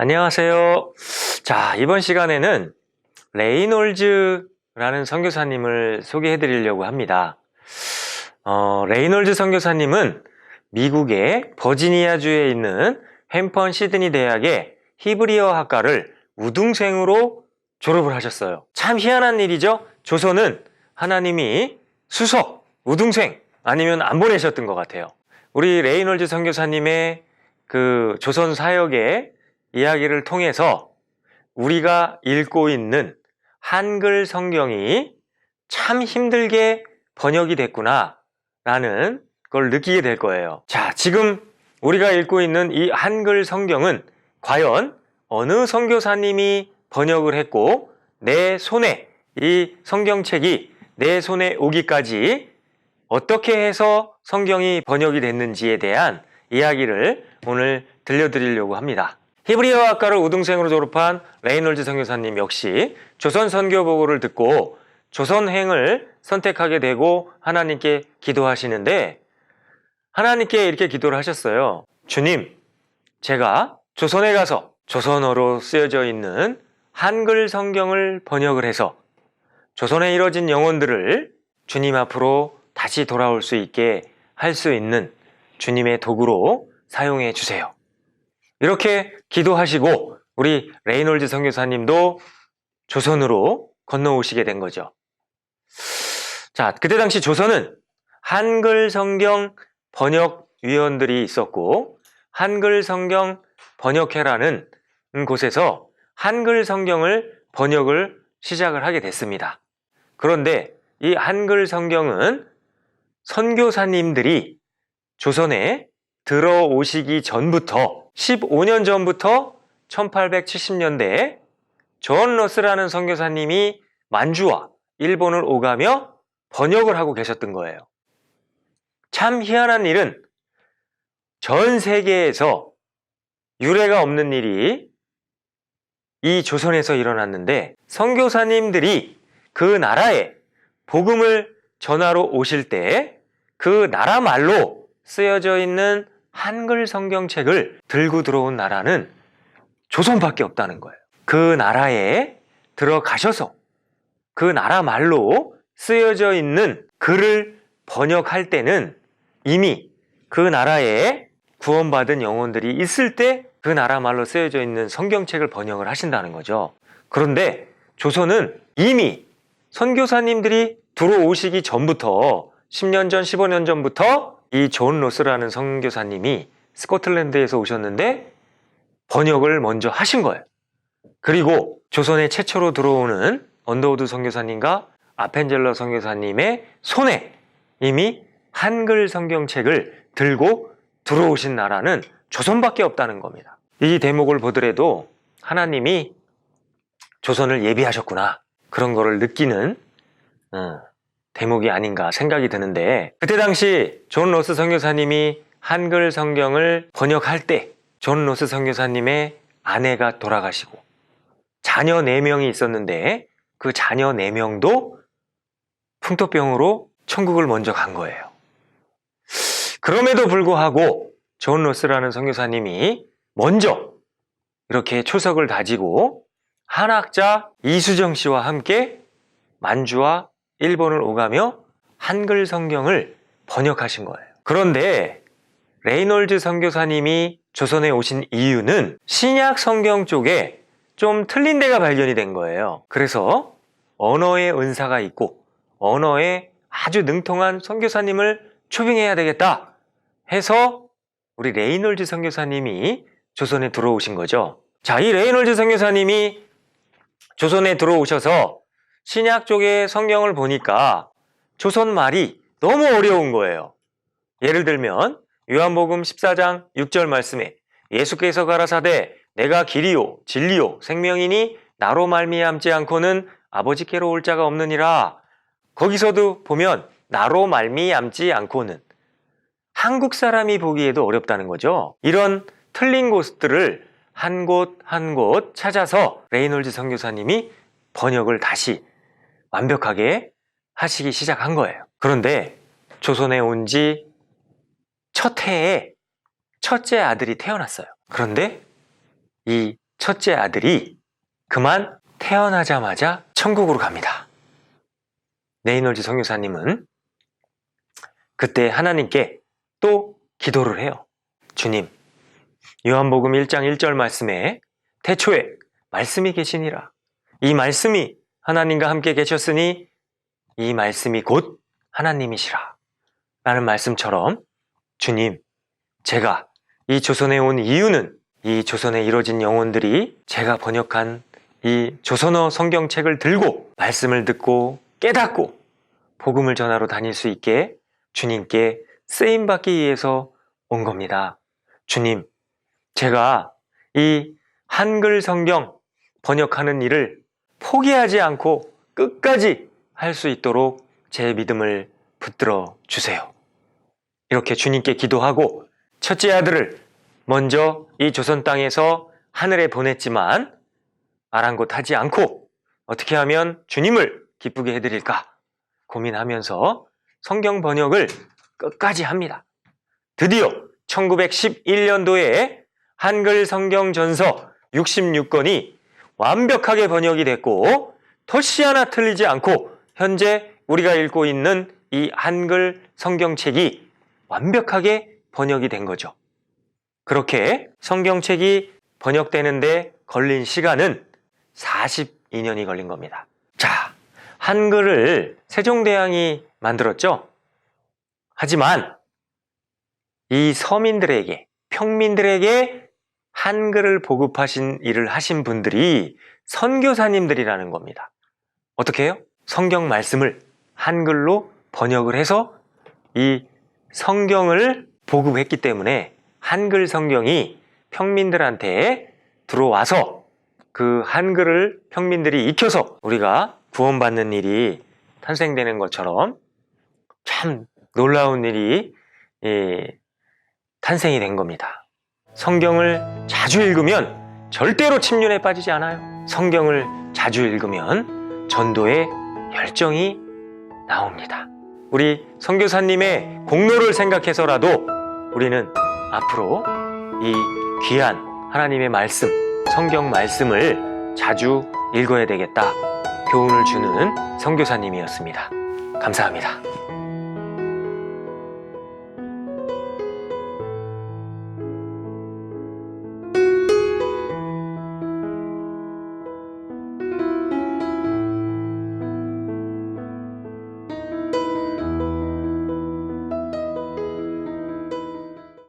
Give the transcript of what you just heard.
안녕하세요. 자, 이번 시간에는 레이놀즈라는 선교사님을 소개해 드리려고 합니다. 레이놀즈 선교사님은 미국의 버지니아주에 있는 햄펀 시드니 대학의 히브리어 학과를 우등생으로 졸업을 하셨어요. 참 희한한 일이죠? 조선은 하나님이 수석, 우등생 아니면 안 보내셨던 것 같아요. 우리 레이놀즈 선교사님의 그 조선 사역의 이야기를 통해서 우리가 읽고 있는 한글 성경이 참 힘들게 번역이 됐구나 라는 걸 느끼게 될 거예요. 자, 지금 우리가 읽고 있는 이 한글 성경은 과연 어느 선교사님이 번역을 했고 내 손에 이 성경책이 내 손에 오기까지 어떻게 해서 성경이 번역이 됐는지에 대한 이야기를 오늘 들려드리려고 합니다. 히브리어 학과를 우등생으로 졸업한 레이놀즈 선교사님 역시 조선 선교보고를 듣고 조선행을 선택하게 되고 하나님께 기도하시는데 하나님께 이렇게 기도를 하셨어요. 주님, 제가 조선에 가서 조선어로 쓰여져 있는 한글 성경을 번역을 해서 조선에 이뤄진 영혼들을 주님 앞으로 다시 돌아올 수 있게 할 수 있는 주님의 도구로 사용해 주세요. 이렇게 기도하시고 우리 레이놀즈 선교사님도 조선으로 건너오시게 된 거죠. 자, 그때 당시 조선은 한글 성경 번역위원들이 있었고 한글 성경 번역회라는 곳에서 한글 성경을 번역을 시작을 하게 됐습니다. 그런데 이 한글 성경은 선교사님들이 조선에 들어오시기 전부터 15년 전부터 1870년대에 존 러스라는 선교사님이 만주와 일본을 오가며 번역을 하고 계셨던 거예요. 참 희한한 일은 전 세계에서 유례가 없는 일이 이 조선에서 일어났는데 선교사님들이 그 나라에 복음을 전하러 오실 때 그 나라 말로 쓰여져 있는 한글 성경책을 들고 들어온 나라는 조선밖에 없다는 거예요. 그 나라에 들어가셔서 그 나라 말로 쓰여져 있는 글을 번역할 때는 이미 그 나라에 구원받은 영혼들이 있을 때 그 나라 말로 쓰여져 있는 성경책을 번역을 하신다는 거죠. 그런데 조선은 이미 선교사님들이 들어오시기 전부터 10년 전, 15년 전부터 이 존 로스라는 선교사님이 스코틀랜드에서 오셨는데 번역을 먼저 하신 거예요. 그리고 조선에 최초로 들어오는 언더우드 선교사님과 아펜젤러 선교사님의 손에 이미 한글 성경책을 들고 들어오신 나라는 조선밖에 없다는 겁니다. 이 대목을 보더라도 하나님이 조선을 예비하셨구나 그런 거를 느끼는 대목이 아닌가 생각이 드는데 그때 당시 존 로스 선교사님이 한글 성경을 번역할 때 존 로스 선교사님의 아내가 돌아가시고 자녀 4명이 있었는데 그 자녀 4명도 풍토병으로 천국을 먼저 간 거예요. 그럼에도 불구하고 존 로스라는 선교사님이 먼저 이렇게 초석을 다지고 한학자 이수정 씨와 함께 만주와 일본을 오가며 한글 성경을 번역하신 거예요. 그런데 레이놀즈 선교사님이 조선에 오신 이유는 신약 성경 쪽에 좀 틀린 데가 발견이 된 거예요. 그래서 언어의 은사가 있고 언어에 아주 능통한 선교사님을 초빙해야 되겠다 해서 우리 레이놀즈 선교사님이 조선에 들어오신 거죠. 자, 이 레이놀즈 선교사님이 조선에 들어오셔서 신약 쪽의 성경을 보니까 조선 말이 너무 어려운 거예요. 예를 들면 요한복음 14장 6절 말씀에 예수께서 가라사대 내가 길이요 진리요 생명이니 나로 말미암지 않고는 아버지께로 올 자가 없느니라. 거기서도 보면 나로 말미암지 않고는 한국 사람이 보기에도 어렵다는 거죠. 이런 틀린 곳들을 한 곳 한 곳 찾아서 레이놀즈 선교사님이 번역을 다시 완벽하게 하시기 시작한 거예요. 그런데 조선에 온 지 첫 해에 첫째 아들이 태어났어요. 그런데 이 첫째 아들이 그만 태어나자마자 천국으로 갑니다. 레이놀즈 선교사님은 그때 하나님께 또 기도를 해요. 주님, 요한복음 1장 1절 말씀에 태초에 말씀이 계시니라. 이 말씀이 하나님과 함께 계셨으니 이 말씀이 곧 하나님이시라. 라는 말씀처럼 주님, 제가 이 조선에 온 이유는 이 조선에 이뤄진 영혼들이 제가 번역한 이 조선어 성경책을 들고 말씀을 듣고 깨닫고 복음을 전하러 다닐 수 있게 주님께 쓰임받기 위해서 온 겁니다. 주님, 제가 이 한글 성경 번역하는 일을 포기하지 않고 끝까지 할 수 있도록 제 믿음을 붙들어 주세요. 이렇게 주님께 기도하고 첫째 아들을 먼저 이 조선 땅에서 하늘에 보냈지만 아랑곳하지 않고 어떻게 하면 주님을 기쁘게 해드릴까 고민하면서 성경 번역을 끝까지 합니다. 드디어 1911년도에 한글 성경 전서 66권이 완벽하게 번역이 됐고 토시 하나 틀리지 않고 현재 우리가 읽고 있는 이 한글 성경책이 완벽하게 번역이 된 거죠. 그렇게 성경책이 번역되는데 걸린 시간은 42년이 걸린 겁니다. 자, 한글을 세종대왕이 만들었죠. 하지만 이 서민들에게, 평민들에게 한글을 보급하신 일을 하신 분들이 선교사님들이라는 겁니다. 어떻게 해요? 성경 말씀을 한글로 번역을 해서 이 성경을 보급했기 때문에 한글 성경이 평민들한테 들어와서 그 한글을 평민들이 익혀서 우리가 구원받는 일이 탄생되는 것처럼 참 놀라운 일이 탄생이 된 겁니다. 성경을 자주 읽으면 절대로 침륜에 빠지지 않아요. 성경을 자주 읽으면 전도의 열정이 나옵니다. 우리 선교사님의 공로를 생각해서라도 우리는 앞으로 이 귀한 하나님의 말씀, 성경 말씀을 자주 읽어야 되겠다 교훈을 주는 선교사님이었습니다. 감사합니다.